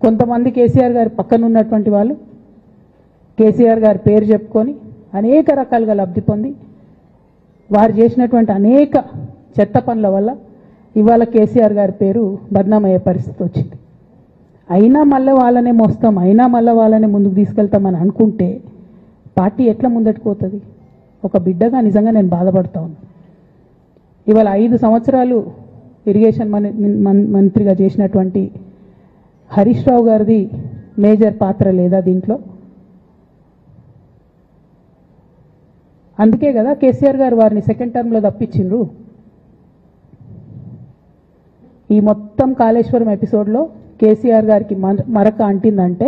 కొంతమంది కేసీఆర్ గారి పక్కన ఉన్నటువంటి వాళ్ళు కేసీఆర్ గారి పేరు చెప్పుకొని అనేక రకాలుగా లబ్ధి పొంది వారు చేసినటువంటి అనేక చెత్త పనుల వల్ల ఇవాళ కేసీఆర్ గారి పేరు బద్నామయ్యే పరిస్థితి వచ్చింది. అయినా మళ్ళీ వాళ్ళనే మోస్తాం, అయినా మళ్ళీ వాళ్ళనే ముందుకు తీసుకెళ్తామని అనుకుంటే పార్టీ ఎట్లా ముందట్టుకుపోతుంది? ఒక బిడ్డగా నిజంగా నేను బాధపడతా ఉన్నాను. ఇవాళ 5 సంవత్సరాలు ఇరిగేషన్ మంత్రిగా చేసినటువంటి హరీష్ రావు గారిది మేజర్ పాత్ర లేదా దీంట్లో? అందుకే కదా కేసీఆర్ గారు వారిని సెకండ్ టర్మ్లో తప్పించిండ్రు. ఈ మొత్తం కాళేశ్వరం ఎపిసోడ్లో కేసీఆర్ గారికి మరక అంటిందంటే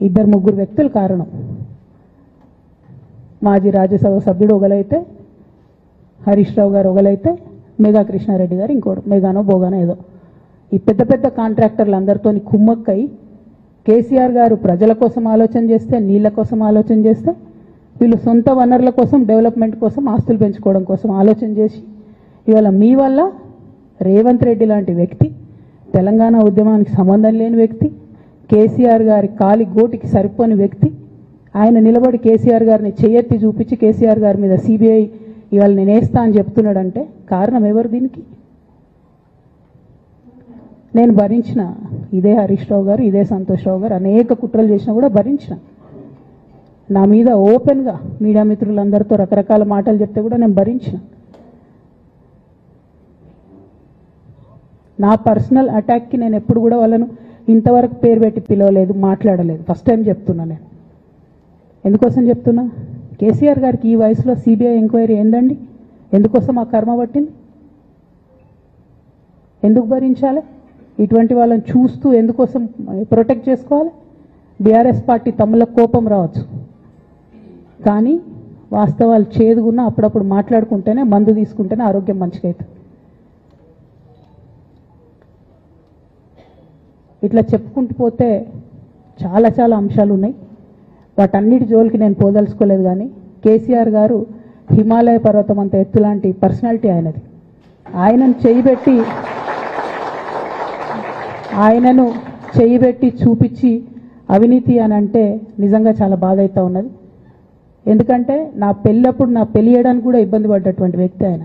2-3 వ్యక్తులు కారణం. మాజీ రాజ్యసభ సభ్యుడు ఒకలైతే, హరీష్ రావు గారు ఒకలైతే, మేఘా కృష్ణారెడ్డి గారు ఇంకోడు, మేఘానో బోగానో ఏదో. ఈ పెద్ద పెద్ద కాంట్రాక్టర్లు అందరితో కుమ్మక్కై కేసీఆర్ గారు ప్రజల కోసం ఆలోచన చేస్తే, నీళ్ల కోసం ఆలోచన చేస్తే, వీళ్ళు సొంత వనరుల కోసం, డెవలప్మెంట్ కోసం, ఆస్తులు పెంచుకోవడం కోసం ఆలోచన చేసి ఇవాళ మీ వల్ల రేవంత్ రెడ్డి లాంటి వ్యక్తి, తెలంగాణ ఉద్యమానికి సంబంధం లేని వ్యక్తి, కేసీఆర్ గారి కాలి గోటికి సరిపోని వ్యక్తి, ఆయన నిలబడి కేసీఆర్ గారిని చెయ్యెత్తి చూపించి కేసీఆర్ గారి మీద సిబిఐ ఇవాళ నేను వేస్తా అని చెప్తున్నాడంటే కారణం ఎవరు దీనికి? నేను భరించిన ఇదే హరీష్ రావు గారు, ఇదే సంతోష్ రావు గారు అనేక కుట్రలు చేసినా కూడా భరించిన. నా మీద ఓపెన్గా మీడియా మిత్రులందరితో రకరకాల మాటలు చెప్తే కూడా నేను భరించిన. నా పర్సనల్ అటాక్కి నేను ఎప్పుడు కూడా వాళ్ళను ఇంతవరకు పేరు పెట్టి పిలవలేదు, మాట్లాడలేదు. ఫస్ట్ టైం చెప్తున్నా. నేను ఎందుకోసం చెప్తున్నా? కేసీఆర్ గారికి ఈ వయసులో సిబిఐ ఎంక్వైరీ ఏందండి? ఎందుకోసం ఆ కర్మ పట్టింది? ఎందుకు భరించాలి? ఇటువంటి వాళ్ళని చూస్తూ ఎందుకోసం ప్రొటెక్ట్ చేసుకోవాలి? బీఆర్ఎస్ పార్టీ తమ్ముల కోపం రావచ్చు, కానీ వాస్తవాలు చేదుగున్నా అప్పుడప్పుడు మాట్లాడుకుంటేనే, మందు తీసుకుంటేనే ఆరోగ్యం మంచిగా అవుతుంది. ఇట్లా చెప్పుకుంటూ పోతే చాలా చాలా అంశాలు ఉన్నాయి. వాటన్నిటి జోలికి నేను పోదలుచుకోలేదు. కానీ కేసీఆర్ గారు హిమాలయ పర్వతం అంత ఎత్తు లాంటి పర్సనాలిటీ ఆయనది. ఆయనను చేయబెట్టి చూపించి అవినీతి అని అంటే నిజంగా చాలా బాధ అవుతా ఉన్నది. ఎందుకంటే నా పెళ్ళప్పుడు నా పెళ్లి చేయడానికి కూడా ఇబ్బంది పడ్డటువంటి వ్యక్తి ఆయన.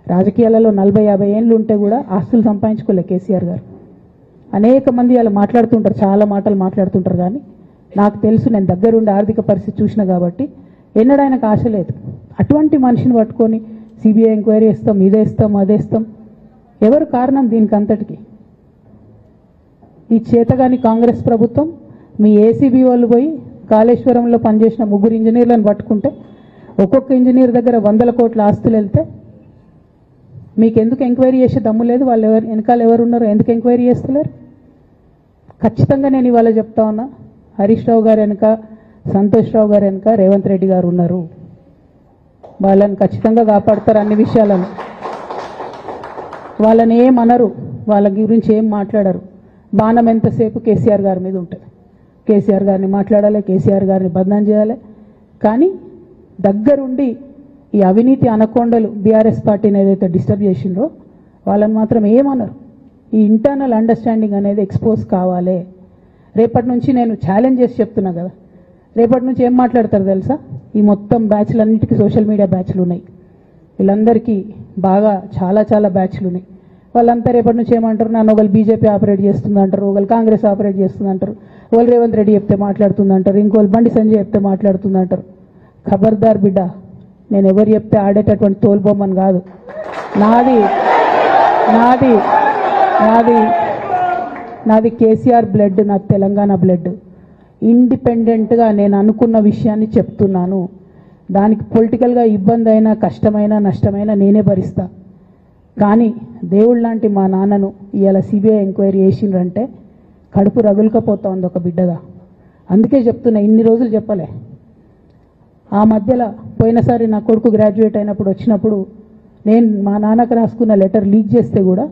రాజకీయాలలో 40-50 ఏళ్ళు ఉంటే కూడా ఆస్తులు సంపాదించుకోలే కేసీఆర్ గారు. అనేక మంది అలా మాట్లాడుతుంటారు, చాలా మాటలు మాట్లాడుతుంటారు. కానీ నాకు తెలుసు, నేను దగ్గరుండి ఆర్థిక పరిస్థితి చూసిన కాబట్టి ఎన్నడూ ఆయనకు ఆశ లేదు. అటువంటి మనిషిని పట్టుకొని సిబిఐ ఎంక్వైరీ ఇస్తాం, ఇదేస్తాం, అదేస్తాం. ఎవరు కారణం దీనికి అంతటికి? ఈ చేతగాని కాంగ్రెస్ ప్రభుత్వం మీ ఏసీబీ వాళ్ళు పోయి కాళేశ్వరంలో పనిచేసిన 3 ఇంజనీర్లను పట్టుకుంటే ఒక్కొక్క ఇంజనీర్ దగ్గర 100 కోట్ల ఆస్తులు వెళ్తే మీకు ఎందుకు ఎంక్వైరీ చేసే దమ్ము లేదు? వాళ్ళు వెనకాల ఎవరున్నారో ఎందుకు ఎంక్వైరీ చేస్తలేరు? ఖచ్చితంగా నేను ఇవాళ చెప్తా ఉన్నా, హరీష్ రావు గారు వెనక, సంతోష్ రావు గారు వెనక రేవంత్ రెడ్డి గారు ఉన్నారు. వాళ్ళని ఖచ్చితంగా కాపాడతారు అన్ని విషయాలను. వాళ్ళని ఏమనరు, వాళ్ళ గురించి ఏం మాట్లాడరు. బాణం ఎంతసేపు కేసీఆర్ గారి మీద ఉంటుంది. కేసీఆర్ గారిని మాట్లాడాలి, కేసీఆర్ గారిని బదనాం చేయాలి. కానీ దగ్గరుండి ఈ అవినీతి అనకొండలు బీఆర్ఎస్ పార్టీని ఏదైతే డిస్టర్బ్ చేసిండ్రో వాళ్ళని మాత్రం ఏమన్నారు. ఈ ఇంటర్నల్ అండర్స్టాండింగ్ అనేది ఎక్స్పోజ్ కావాలి. రేపటి నుంచి నేను ఛాలెంజ్ చేసి చెప్తున్నా కదా, రేపటి నుంచి ఏం మాట్లాడతారు తెలుసా? ఈ మొత్తం బ్యాచ్లన్నిటికీ సోషల్ మీడియా బ్యాచ్లు ఉన్నాయి. వీళ్ళందరికీ బాగా చాలా చాలా బ్యాచ్లు ఉన్నాయి. వాళ్ళంతా రేపటి నుంచి ఏమంటారు? నన్ను ఒకళ్ళు బీజేపీ ఆపరేట్ చేస్తుందంటారు, ఒకళ్ళు కాంగ్రెస్ ఆపరేట్ చేస్తుందంటారు, ఒకళ్ళు రేవంత్ రెడ్డి చెప్తే మాట్లాడుతుందంటారు, ఇంకోళ్ళు బండి సంజయ్ చెప్తే మాట్లాడుతుందంటారు. ఖబర్దార్ బిడ్డ, నేను ఎవరు చెప్తే ఆడేటటువంటి తోలుబొమ్మని కాదు. నాది నాది నాది నాది కేసీఆర్ బ్లడ్, నాది తెలంగాణ బ్లడ్. ఇండిపెండెంట్గా నేను అనుకున్న విషయాన్ని చెప్తున్నాను. దానికి పొలిటికల్గా ఇబ్బంది అయినా, కష్టమైనా, నష్టమైనా నేనే భరిస్తా. కానీ దేవుళ్ళ లాంటి మా నాన్నను ఇవాళ సిబిఐ ఎంక్వైరీ చేసిండ్రంటే కడుపు రగులుకపోతా ఉంది ఒక బిడ్డగా. అందుకే చెప్తున్నా, ఇన్ని రోజులు చెప్పలే. ఆ మధ్యలో పోయినసారి నా కొడుకు గ్రాడ్యుయేట్ అయినప్పుడు వచ్చినప్పుడు నేను మా నాన్నకు రాసుకున్న లెటర్ లీక్ చేస్తే కూడా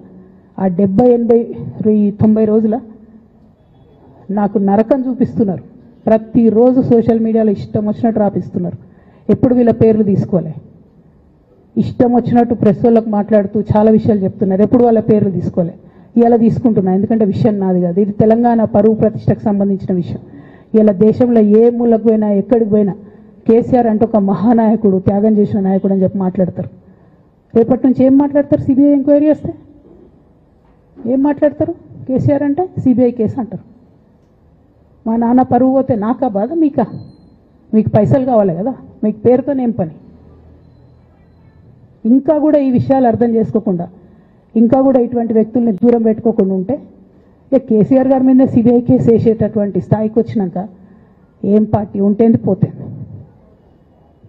ఆ 70, 80, 90 రోజుల నాకు నరకం చూపిస్తున్నారు. ప్రతిరోజు సోషల్ మీడియాలో ఇష్టం వచ్చినట్టు రాపిస్తున్నారు. ఎప్పుడు వీళ్ళ పేర్లు తీసుకోలే, ఇష్టం వచ్చినట్టు ప్రెస్ వాళ్ళకు మాట్లాడుతూ చాలా విషయాలు చెప్తున్నారు. ఎప్పుడు వాళ్ళ పేర్లు తీసుకోలే. ఇలా తీసుకుంటున్నా, ఎందుకంటే విషయం నాది కాదు, ఇది తెలంగాణ పరువు ప్రతిష్టకు సంబంధించిన విషయం. ఇలా దేశంలో ఏ మూలకు పోయినా ఎక్కడికి పోయినా కేసీఆర్ అంటే ఒక మహానాయకుడు, త్యాగం చేసిన నాయకుడు అని చెప్పి మాట్లాడతారు. రేపటి నుంచి ఏం మాట్లాడతారు? సిబిఐ ఎంక్వైరీ చేస్తే ఏం మాట్లాడతారు? కేసీఆర్ అంటే సిబిఐ కేసు అంటారు. మా నాన్న పరువు పోతే నాకా బాధ, మీకా? మీకు పైసలు కావాలి కదా, మీకు పేరుతోనేం పని? ఇంకా కూడా ఈ విషయాలు అర్థం చేసుకోకుండా, ఇంకా కూడా ఇటువంటి వ్యక్తుల్ని దూరం పెట్టుకోకుండా ఉంటే కేసీఆర్ గారి మీద సిబిఐ కేసు వేసేటటువంటి స్థాయికి వచ్చినాక ఏం పార్టీ ఉంటేంది పోతేంది.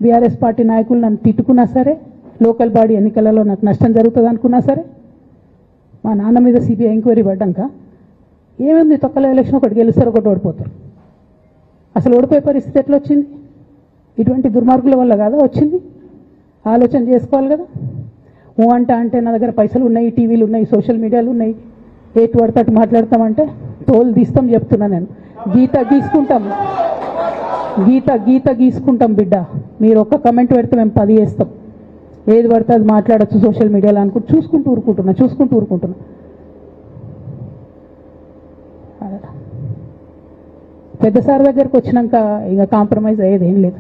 బీఆర్ఎస్ పార్టీ నాయకులు నన్ను తిట్టుకున్నా సరే, లోకల్ బాడీ ఎన్నికలలో నాకు నష్టం జరుగుతుంది అనుకున్నా సరే, మా నాన్న మీద సిబిఐ ఎంక్వైరీ పడ్డాక ఏముంది, తొక్కల ఎలక్షన్ ఒకటి గెలుస్తారు, ఒకటి ఓడిపోతారు. అసలు ఓడిపోయే పరిస్థితి ఎట్లా వచ్చింది? ఇటువంటి దుర్మార్గుల వల్ల కాదా వచ్చింది? ఆలోచన చేసుకోవాలి కదా. అంటే నా దగ్గర పైసలు ఉన్నాయి, టీవీలు ఉన్నాయి, సోషల్ మీడియాలు ఉన్నాయి, ఏటు పడితే అటు మాట్లాడతామంటే తోలు తీస్తాం చెప్తున్నా నేను. గీత గీసుకుంటాం బిడ్డ. మీరు ఒక్క కమెంట్ పెడితే మేము 10 చేస్తాం. ఏది పడితే అది మాట్లాడచ్చు సోషల్ మీడియాలో అనుకుంటూ చూసుకుంటూ ఊరుకుంటున్నా. పెద్ద సార్ దగ్గరకు వచ్చినాక ఇక కాంప్రమైజ్ అయ్యేది ఏం లేదు.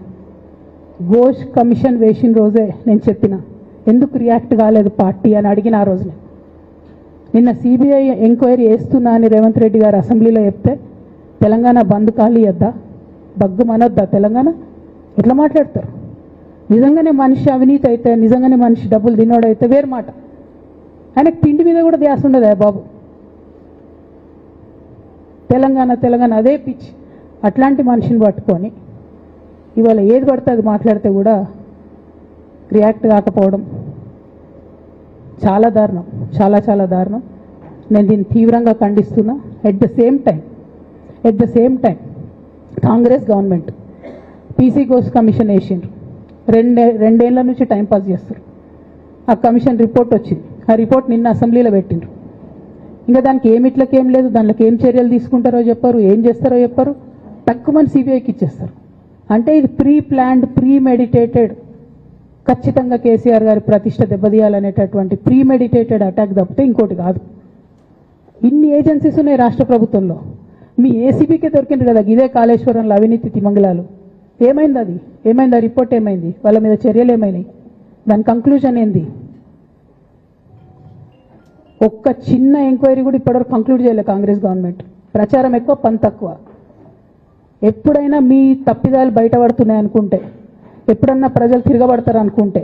ఘోష్ కమిషన్ వేసిన రోజే నేను చెప్పిన, ఎందుకు రియాక్ట్ కాలేదు పార్టీ అని అడిగిన ఆ రోజునే. నిన్న సిబిఐ ఎంక్వైరీ వేస్తున్నా అని రేవంత్ రెడ్డి గారు అసెంబ్లీలో చెప్తే తెలంగాణ బంద్ ఖాళీ వద్దా, బగ్గు మనొద్దా తెలంగాణ? ఎట్లా మాట్లాడతారు? నిజంగానే మనిషి అవినీతి అయితే, నిజంగానే మనిషి డబ్బులు తినోడైతే వేరు మాట. ఆయనకు తిండి మీద కూడా ధ్యాస ఉండదా బాబు? తెలంగాణ అదే పిచ్చి. అట్లాంటి మనిషిని పట్టుకొని ఇవాళ ఏది పడితే అది మాట్లాడితే కూడా రియాక్ట్ కాకపోవడం చాలా దారుణం, చాలా దారుణం. నేను దీన్ని తీవ్రంగా ఖండిస్తున్నా. At the same time Congress government PC Ghosh commission వేసిండ్రు. రెండేళ్ల నుంచి టైంపాస్ చేస్తారు. ఆ కమిషన్ రిపోర్ట్ వచ్చింది. ఆ రిపోర్ట్ నిన్న అసెంబ్లీలో పెట్టిండ్రు. ఇంకా దానికి ఏమిట్లకేం లేదు, దాంట్లోకి ఏం చర్యలు తీసుకుంటారో చెప్పారు, ఏం చేస్తారో చెప్పారు. తక్కువ మంది సిబిఐకి ఇచ్చేస్తారు. అంటే ఇది ప్రీ ప్లాన్డ్, ప్రీ మెడిటేటెడ్, ఖచ్చితంగా కేసీఆర్ గారి ప్రతిష్ట దెబ్బతీయాలనేటటువంటి ప్రీ మెడిటేటెడ్ అటాక్ తప్పితే ఇంకోటి కాదు. ఇన్ని ఏజెన్సీస్ ఉన్నాయి రాష్ట్ర ప్రభుత్వంలో. మీ ఏసీబీకే దొరికింది కదా ఇదే కాళేశ్వరంలో అవినీతి తిమంగళాలు. ఏమైంది అది? ఏమైంది ఆ రిపోర్ట్? ఏమైంది? వాళ్ళ మీద చర్యలు ఏమైనాయి? దాని కంక్లూజన్ ఏంది? ఒక్క చిన్న ఎంక్వైరీ కూడా ఇప్పటివరకు కంక్లూడ్ చేయలేదు కాంగ్రెస్ గవర్నమెంట్. ప్రచారం ఎక్కువ, పని తక్కువ. ఎప్పుడైనా మీ తప్పిదాలు బయటపడుతున్నాయి అనుకుంటే, ఎప్పుడన్నా ప్రజలు తిరగబడతారు అనుకుంటే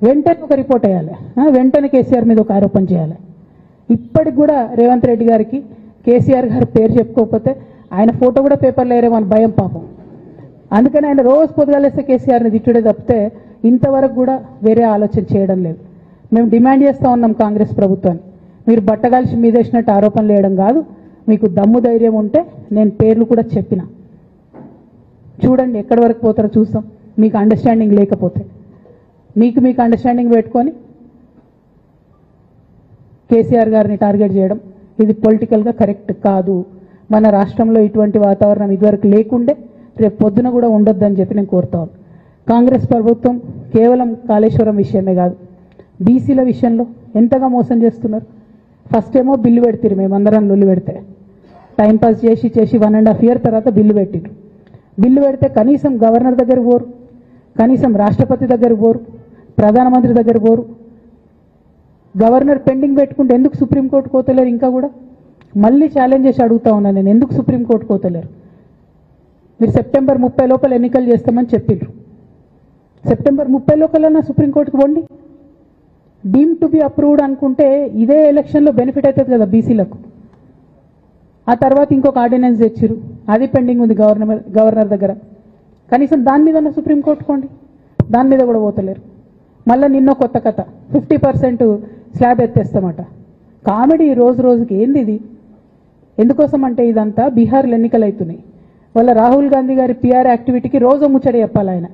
వెంటనే ఒక రిపోర్ట్ వేయాలి, వెంటనే కేసీఆర్ మీద ఒక ఆరోపణ చేయాలి. ఇప్పటికి కూడా రేవంత్ రెడ్డి గారికి కేసీఆర్ గారి పేరు చెప్పుకోకపోతే ఆయన ఫోటో కూడా పేపర్లో వేరేమని భయం పాపం. అందుకని ఆయన రోజు పొద్దుగాలేస్తే కేసీఆర్ని తిట్టుడే తప్పితే ఇంతవరకు కూడా వేరే ఆలోచన చేయడం లేదు. మేము డిమాండ్ చేస్తూ ఉన్నాం కాంగ్రెస్ ప్రభుత్వాన్ని, మీరు బట్టగాల్చి మీదేసినట్టు ఆరోపణలు వేయడం కాదు, మీకు దమ్ము ధైర్యం ఉంటే నేను పేర్లు కూడా చెప్పిన, చూడండి ఎక్కడి వరకు పోతారో చూస్తాం. మీకు అండర్స్టాండింగ్ లేకపోతే మీకు అండర్స్టాండింగ్ పెట్టుకొని కేసీఆర్ గారిని టార్గెట్ చేయడం ఇది పొలిటికల్గా కరెక్ట్ కాదు. మన రాష్ట్రంలో ఇటువంటి వాతావరణం ఇదివరకు లేకుండే, రేపు పొద్దున కూడా ఉండొద్దని చెప్పి నేను కోరుతాను. కాంగ్రెస్ ప్రభుత్వం కేవలం కాళేశ్వరం విషయమే కాదు, బీసీల విషయంలో ఎంతగా మోసం చేస్తున్నారు. ఫస్ట్ ఏమో బిల్లు పెడతారు, మేమందరం లొల్లు పెడితే టైంపాస్ చేసి 1.5 years తర్వాత బిల్లు పెట్టిరు. బిల్లు పెడితే కనీసం గవర్నర్ దగ్గర పోరు, కనీసం రాష్ట్రపతి దగ్గర పోరు, ప్రధానమంత్రి దగ్గర పోరు. గవర్నర్ పెండింగ్ పెట్టుకుంటే ఎందుకు సుప్రీంకోర్టు కోతలేరు? ఇంకా కూడా మళ్ళీ ఛాలెంజ్ చేసి అడుగుతా ఉన్నాను నేను, ఎందుకు సుప్రీంకోర్టు కోతలేరు? మీరు September 30 లోపల ఎన్నికలు చేస్తామని చెప్పిండ్రు. September 30 లోపల సుప్రీంకోర్టుకు పోండి. డీమ్ టు బి అప్రూవ్డ్ అనుకుంటే ఇదే ఎలక్షన్లో బెనిఫిట్ అవుతుంది కదా బీసీలకు. ఆ తర్వాత ఇంకొక ఆర్డినెన్స్ తెచ్చిరు, అది పెండింగ్ ఉంది గవర్నర్ దగ్గర. కనీసం దాని మీద సుప్రీంకోర్టు కోండి, దాని మీద కూడా పోతలేరు. మళ్ళీ నిన్న కొత్త కథ, 50% స్లాబ్ ఎత్తేస్తామట. కామెడీ రోజు రోజుకి. ఏంది ఇది? ఎందుకోసం అంటే ఇదంతా బీహార్లో ఎన్నికలు అవుతున్నాయి. వాళ్ళ రాహుల్ గాంధీ గారి పిఆర్ యాక్టివిటీకి రోజు ముచ్చట చెప్పాలి ఆయన.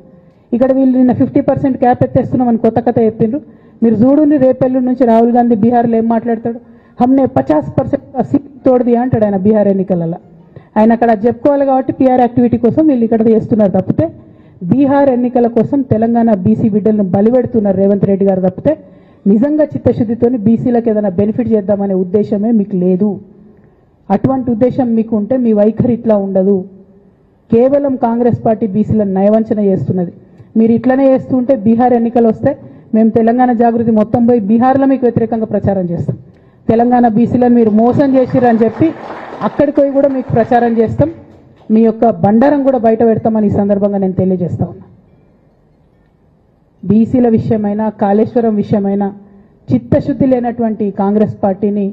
ఇక్కడ వీళ్ళు నిన్న 50% క్యాప్ ఎత్తేస్తున్నామని కొత్త కథ చెప్పిండ్రు. మీరు చూడుని రేపెల్లుండి నుంచి రాహుల్ గాంధీ బీహార్లో ఏం మాట్లాడతాడు? హమ్నే 50% సీట్ తోడది అంటాడు ఆయన బీహార్ ఎన్నికలలో. ఆయన అక్కడ చెప్పుకోవాలి కాబట్టి పిఆర్ యాక్టివిటీ కోసం వీళ్ళు ఇక్కడ చేస్తున్నారు తప్పితే బీహార్ ఎన్నికల కోసం తెలంగాణ బీసీ బిడ్డలను బలిపెడుతున్నారు రేవంత్ రెడ్డి గారు తప్పితే నిజంగా చిత్తశుద్ధితోని బీసీలకు ఏదైనా బెనిఫిట్ చేద్దామనే ఉద్దేశమే మీకు లేదు. అటువంటి ఉద్దేశం మీకు ఉంటే మీ వైఖరి ఇట్లా ఉండదు. కేవలం కాంగ్రెస్ పార్టీ బీసీలను నయవంచన చేస్తున్నది. మీరు ఇట్లనే చేస్తుంటే బీహార్ ఎన్నికలు వస్తే మేము తెలంగాణ జాగృతి మొత్తం పోయి బీహార్లో మీకు వ్యతిరేకంగా ప్రచారం చేస్తాం. తెలంగాణ బీసీలను మీరు మోసం చేసిరని చెప్పి అక్కడికి పోయి కూడా మీకు ప్రచారం చేస్తాం. మీ యొక్క బండారం కూడా బయట పెడతామని ఈ సందర్భంగా నేను తెలియజేస్తా ఉన్నా. బీసీల విషయమైనా కాళేశ్వరం విషయమైనా చిత్తశుద్ధి లేనటువంటి కాంగ్రెస్ పార్టీని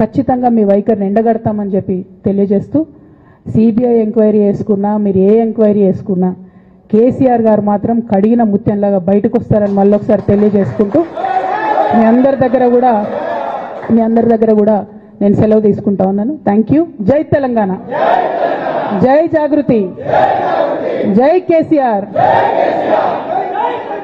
ఖచ్చితంగా మీ వైఖరిని ఎండగడతామని చెప్పి తెలియజేస్తూ, సిబిఐ ఎంక్వైరీ చేసుకున్నా మీరు ఏ ఎంక్వైరీ చేసుకున్నా కేసీఆర్ గారు మాత్రం కడిగిన ముత్యంలాగా బయటకు వస్తారని మళ్ళొకసారి తెలియజేసుకుంటూ మీ అందరి దగ్గర కూడా నేను సెలవు తీసుకుంటా ఉన్నాను. Thank you. జై తెలంగాణ, జై జాగృతి, జై కేసీఆర్.